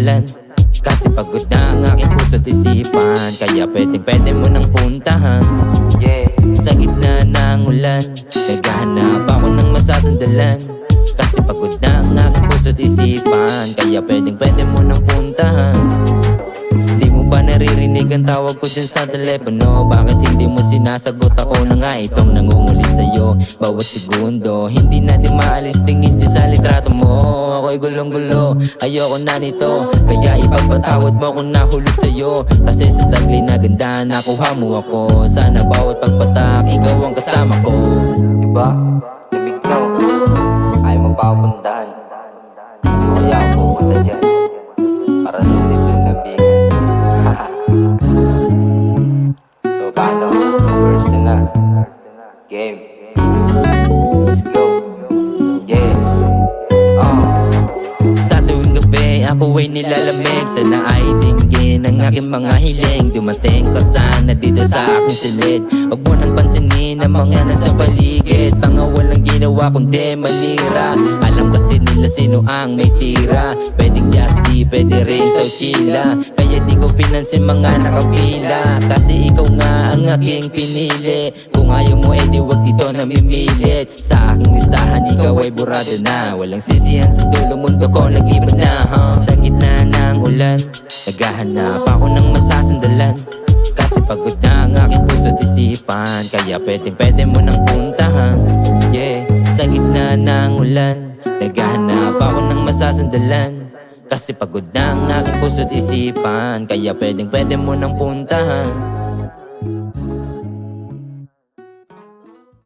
masasandalan. Kasi pagod na ang aking puso't isipan, kaya pwede mo nang puntahan. Sa gitna ng ulan, naghahanap ako ng masasandalan. Kasi pagod na ang aking puso't isipan, kaya pwede mo nang puntahan. Di mo ba naririnig ang tawag ko dyan sa telepono? Bakit hindi mo sinasagot? Ako na nga itong nangungulit sa'yo bawat segundo. Hindi na din maalis tingin dyan sa litrato mo. Ako'y gulong-gulo, ayoko na nito, kaya ipagpatawad mo kung nahulog sa'yo. Kasi sa taglay na ganda nakuha mo ako. Sana bawat pagpatak ikaw ang kasama ko. Diba? Lamig na, ayaw mo pa ako puntahan. Kaya ako pumunta dyan para sulit yung labigan. So paano? First na game. Let's go. Yeah. Sa tuwing gabi ako ay nilalamig. Sana ay dinggin ang aking mga hiling. Dumating ka sana dito sa aking silid. Huwag mo nang pansinin ang mga nasa paligid. Mga walang ginawa kundi manira. Alam kasi nila sino ang may tira. Pwedeng just be, pwede rin sa utila. Kaya di ko pinansin mga nakapila. Kasi ikaw nga ang aking pinili. Kung ayaw mo edi wag dito namimilit. Sa aking listahan ikaw ay burado na. Walang sisihan sa dulo, mundo ko nag-iba na, Sa gitna ng ulan, naghahanap ako ng masasandalan. Kasi pagod na ang aking puso't isipan, kaya pwede mo nang puntahan. Sa gitna ng ulan, naghahanap ako ng masasandalan. Kasi pagod na ang aking puso't isipan, kaya pwede mo nang puntahan.